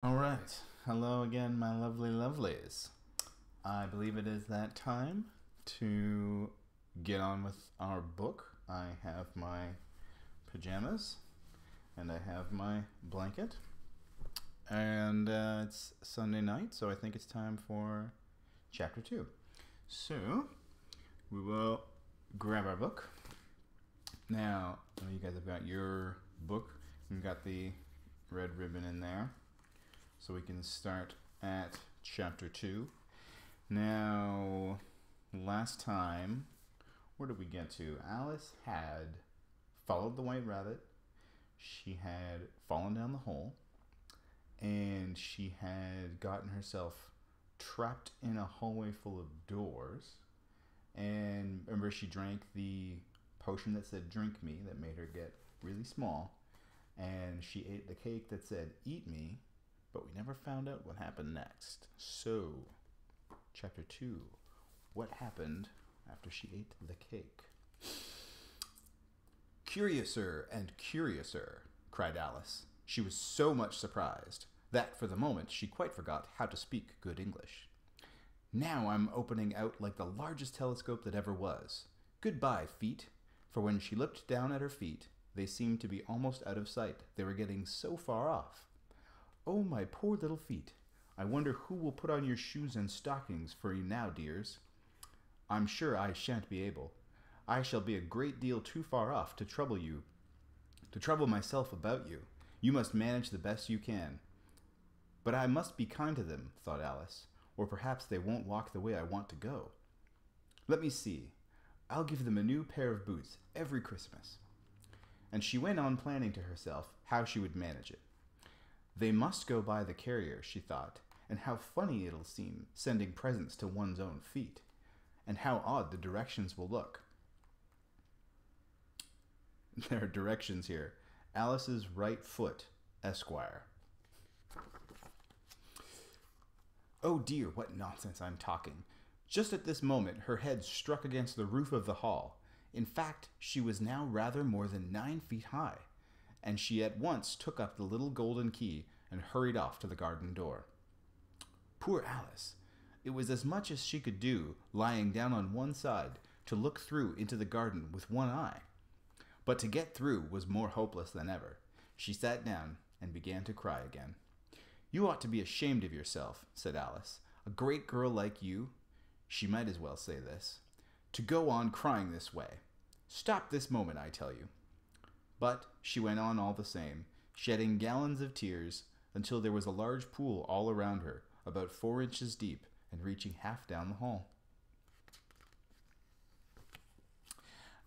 All right. Hello again, my lovely lovelies. I believe it is that time to get on with our book. I have my pajamas and I have my blanket. And it's Sunday night, so I think it's time for chapter 2. So, we will grab our book. Now, you guys have got your book. You've got the red ribbon in there. So we can start at chapter 2. Now, last time, where did we get to? Alice had followed the white rabbit. She had fallen down the hole. And she had gotten herself trapped in a hallway full of doors. And remember, she drank the potion that said drink me, that made her get really small. And she ate the cake that said eat me. But we never found out what happened next. So, chapter 2. What happened after she ate the cake? Curiouser and curiouser, cried Alice. She was so much surprised that for the moment she quite forgot how to speak good English. Now I'm opening out like the largest telescope that ever was. Goodbye, feet. For when she looked down at her feet, they seemed to be almost out of sight. They were getting so far off. Oh, my poor little feet. I wonder who will put on your shoes and stockings for you now, dears. I'm sure I shan't be able. I shall be a great deal too far off to trouble myself about you. You must manage the best you can. But I must be kind to them, thought Alice, or perhaps they won't walk the way I want to go. Let me see. I'll give them a new pair of boots every Christmas. And she went on planning to herself how she would manage it. They must go by the carrier, she thought, and how funny it'll seem sending presents to one's own feet, and how odd the directions will look. There are directions here. Alice's right foot, Esquire. Oh dear, what nonsense I'm talking. Just at this moment, her head struck against the roof of the hall. In fact, she was now rather more than 9 feet high, and she at once took up the little golden key and hurried off to the garden door. Poor Alice! It was as much as she could do, lying down on one side, to look through into the garden with one eye. But to get through was more hopeless than ever. She sat down and began to cry again. You ought to be ashamed of yourself, said Alice. A great girl like you, she might as well say this, to go on crying this way. Stop this moment, I tell you. But she went on all the same, shedding gallons of tears until there was a large pool all around her, about 4 inches deep and reaching half down the hall.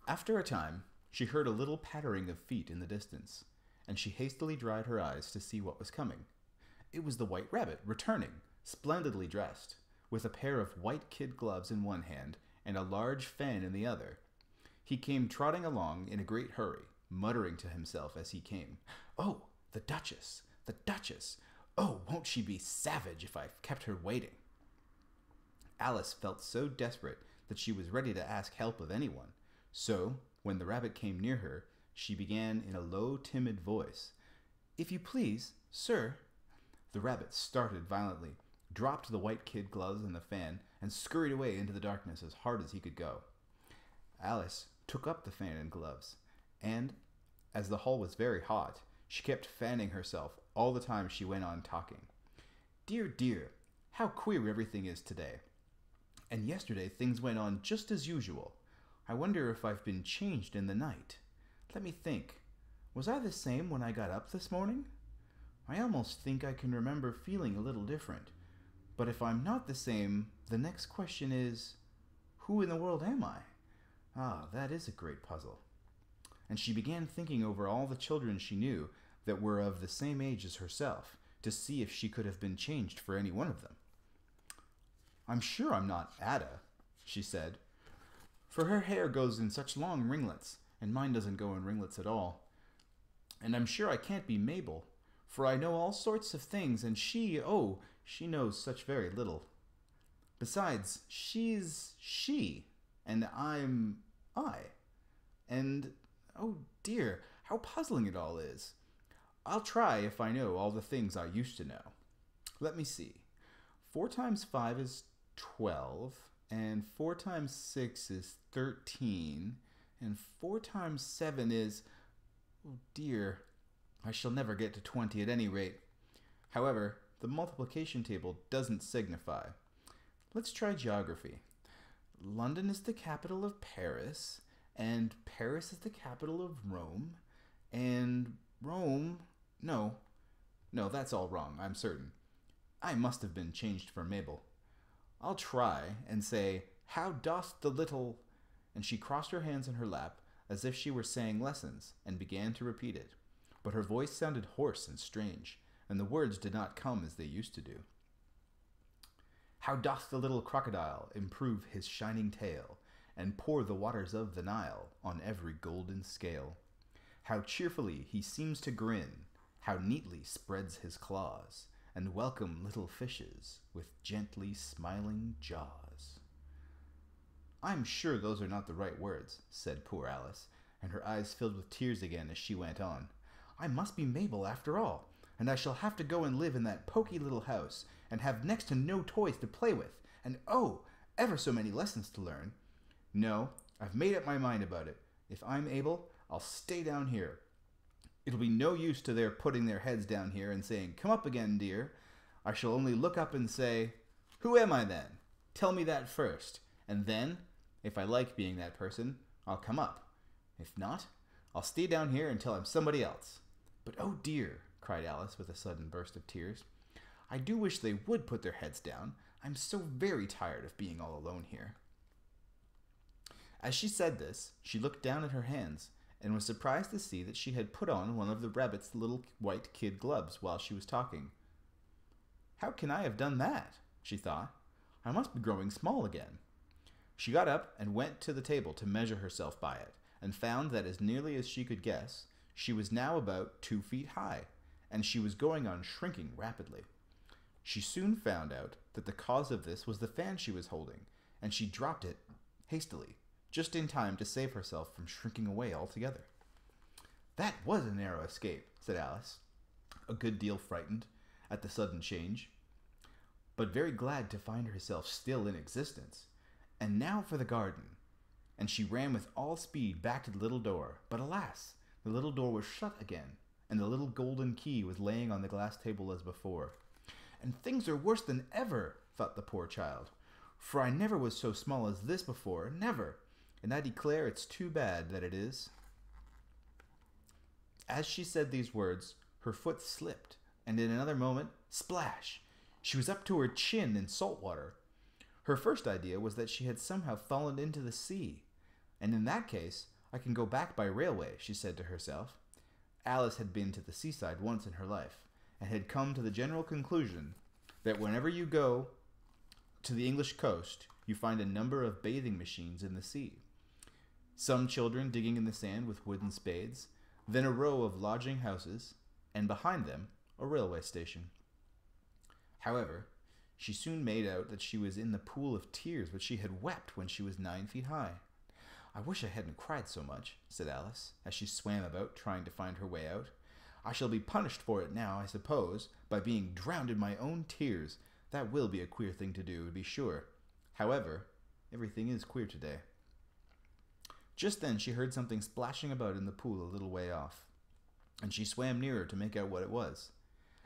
After a time, she heard a little pattering of feet in the distance, and she hastily dried her eyes to see what was coming. It was the white rabbit returning, splendidly dressed, with a pair of white kid gloves in one hand and a large fan in the other. He came trotting along in a great hurry, muttering to himself as he came, Oh, the Duchess! The Duchess! Oh, won't she be savage if I've kept her waiting? Alice felt so desperate that she was ready to ask help of anyone. So, when the rabbit came near her, she began in a low, timid voice, If you please, sir. The rabbit started violently, dropped the white kid gloves and the fan, and scurried away into the darkness as hard as he could go. Alice took up the fan and gloves, and, as the hall was very hot, she kept fanning herself all the time she went on talking. Dear, dear, how queer everything is today. And yesterday things went on just as usual. I wonder if I've been changed in the night. Let me think. Was I the same when I got up this morning? I almost think I can remember feeling a little different. But if I'm not the same, the next question is, who in the world am I? Ah, that is a great puzzle. And she began thinking over all the children she knew that were of the same age as herself, to see if she could have been changed for any one of them. I'm sure I'm not Ada, she said, for her hair goes in such long ringlets, and mine doesn't go in ringlets at all. And I'm sure I can't be Mabel, for I know all sorts of things, and she knows such very little. Besides, she's she, and I'm I. And, oh dear, how puzzling it all is. I'll try if I know all the things I used to know. Let me see. 4 times 5 is 12, and 4 times 6 is 13, and 4 times 7 is... Oh dear, I shall never get to 20 at any rate. However, the multiplication table doesn't signify. Let's try geography. London is the capital of Paris, and Paris is the capital of Rome, and Rome... No, that's all wrong, I'm certain. I must have been changed for Mabel. I'll try and say, how doth the little... And she crossed her hands in her lap as if she were saying lessons and began to repeat it. But her voice sounded hoarse and strange, and the words did not come as they used to do. How doth the little crocodile improve his shining tail, and pour the waters of the Nile on every golden scale? How cheerfully he seems to grin, how neatly spreads his claws, and welcome little fishes with gently smiling jaws. I'm sure those are not the right words, said poor Alice, and her eyes filled with tears again as she went on. I must be Mabel after all, and I shall have to go and live in that poky little house, and have next to no toys to play with, and oh, ever so many lessons to learn. No, I've made up my mind about it. If I'm able, I'll stay down here. It'll be no use to their putting their heads down here and saying, come up again, dear. I shall only look up and say, who am I then? Tell me that first, and then, if I like being that person, I'll come up. If not, I'll stay down here until I'm somebody else. But oh dear, cried Alice with a sudden burst of tears, I do wish they would put their heads down. I'm so very tired of being all alone here. As she said this, she looked down at her hands, and was surprised to see that she had put on one of the rabbit's little white kid gloves while she was talking. How can I have done that? She thought. I must be growing small again. She got up and went to the table to measure herself by it, and found that as nearly as she could guess, she was now about 2 feet high, and she was going on shrinking rapidly. She soon found out that the cause of this was the fan she was holding, and she dropped it hastily, just in time to save herself from shrinking away altogether. That was a narrow escape, said Alice, a good deal frightened at the sudden change, but very glad to find herself still in existence. And now for the garden. And she ran with all speed back to the little door, but alas, the little door was shut again, and the little golden key was laying on the glass table as before. And things are worse than ever, thought the poor child, for I never was so small as this before, never, and I declare it's too bad that it is. As she said these words, her foot slipped, and in another moment, splash! She was up to her chin in salt water. Her first idea was that she had somehow fallen into the sea, and in that case, I can go back by railway, she said to herself. Alice had been to the seaside once in her life, and had come to the general conclusion that whenever you go to the English coast, you find a number of bathing machines in the sea. Some children digging in the sand with wooden spades, then a row of lodging houses, and behind them, a railway station. However, she soon made out that she was in the pool of tears which she had wept when she was 9 feet high. I wish I hadn't cried so much, said Alice, as she swam about trying to find her way out. I shall be punished for it now, I suppose, by being drowned in my own tears. That will be a queer thing to do, to be sure. However, everything is queer today. Just then she heard something splashing about in the pool a little way off, and she swam nearer to make out what it was.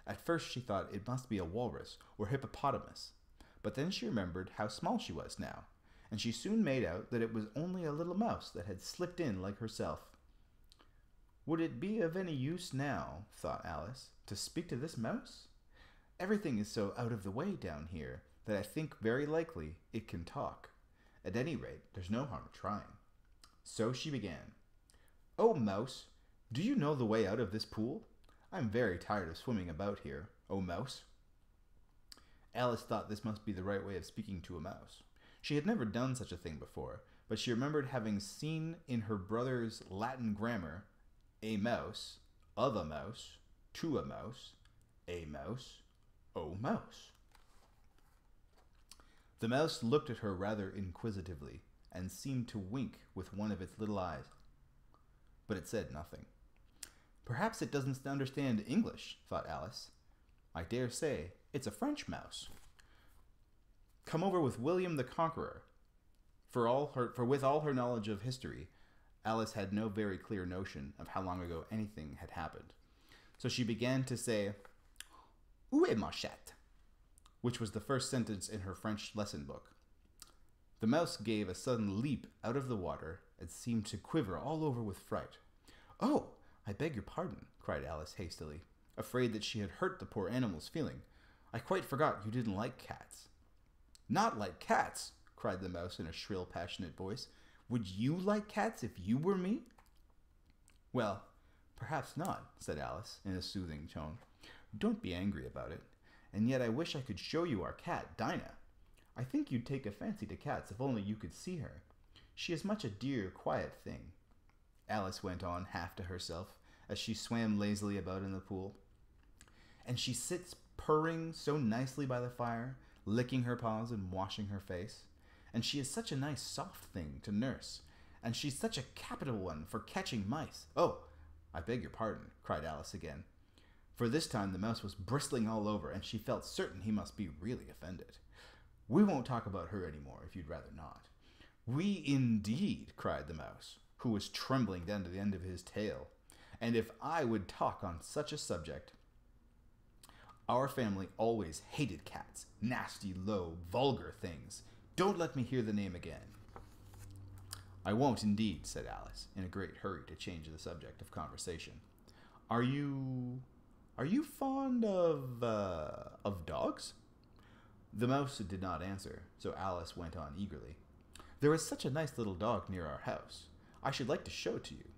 At first she thought it must be a walrus or hippopotamus, but then she remembered how small she was now, and she soon made out that it was only a little mouse that had slipped in like herself. Would it be of any use now, thought Alice, to speak to this mouse? Everything is so out of the way down here that I think very likely it can talk. At any rate, there's no harm in trying. So she began. Oh, mouse, do you know the way out of this pool? I'm very tired of swimming about here, oh mouse. Alice thought this must be the right way of speaking to a mouse. She had never done such a thing before, but she remembered having seen in her brother's Latin grammar a mouse, of a mouse, to a mouse, a mouse, oh mouse. The mouse looked at her rather inquisitively, and seemed to wink with one of its little eyes. But it said nothing. Perhaps it doesn't understand English, thought Alice. I dare say It's a French mouse. Come over with William the Conqueror. For with all her knowledge of history, Alice had no very clear notion of how long ago anything had happened. So she began to say, "Où est ma chatte?" which was the first sentence in her French lesson book. The mouse gave a sudden leap out of the water and seemed to quiver all over with fright. "Oh, I beg your pardon," cried Alice hastily, afraid that she had hurt the poor animal's feeling. "I quite forgot you didn't like cats." "Not like cats!" cried the mouse in a shrill, passionate voice. "Would you like cats if you were me?" "Well, perhaps not," said Alice in a soothing tone. "Don't be angry about it. And yet I wish I could show you our cat, Dinah. I think you'd take a fancy to cats if only you could see her. She is much a dear, quiet thing," Alice went on half to herself as she swam lazily about in the pool. "And she sits purring so nicely by the fire, licking her paws and washing her face. And she is such a nice soft thing to nurse. And she's such a capital one for catching mice." "Oh, I beg your pardon," cried Alice again. For this time the mouse was bristling all over, and she felt certain he must be really offended. "We won't talk about her any more, if you'd rather not." "We indeed," cried the mouse, who was trembling down to the end of his tail. "And if I would talk on such a subject. Our family always hated cats. Nasty, low, vulgar things. Don't let me hear the name again." "I won't indeed," said Alice, in a great hurry to change the subject of conversation. Are you fond of dogs?" The mouse did not answer, so Alice went on eagerly. "There is such a nice little dog near our house. I should like to show it to you.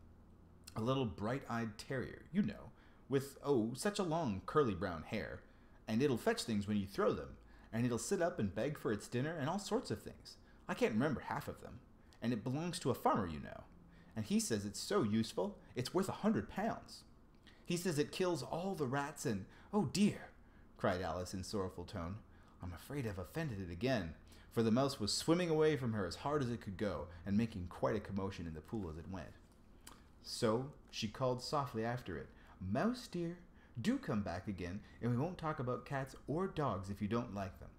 A little bright-eyed terrier, you know, with, such a long curly brown hair, and it'll fetch things when you throw them, and it'll sit up and beg for its dinner and all sorts of things. I can't remember half of them, and it belongs to a farmer, you know, and he says it's so useful, it's worth £100. He says it kills all the rats and—" "Oh dear!" cried Alice in sorrowful tone. "I'm afraid I've offended it again," for the mouse was swimming away from her as hard as it could go, and making quite a commotion in the pool as it went. So she called softly after it, "Mouse dear, do come back again, and we won't talk about cats or dogs if you don't like them."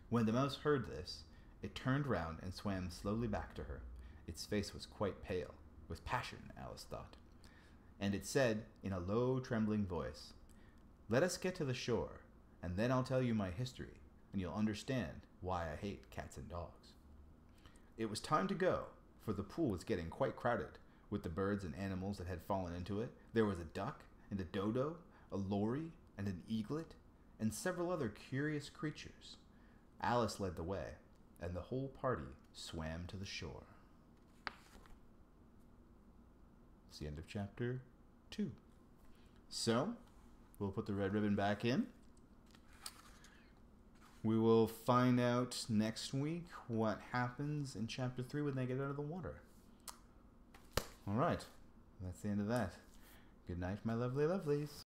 When the mouse heard this, it turned round and swam slowly back to her. Its face was quite pale, with passion, Alice thought. And it said, in a low, trembling voice, "Let us get to the shore, and then I'll tell you my history, and you'll understand why I hate cats and dogs." It was time to go, for the pool was getting quite crowded, with the birds and animals that had fallen into it. There was a duck, and a dodo, a lory, and an eaglet, and several other curious creatures. Alice led the way, and the whole party swam to the shore. It's the end of chapter 2. So, we'll put the red ribbon back in. We will find out next week what happens in chapter 3 when they get out of the water. All right, that's the end of that. Good night, my lovely lovelies.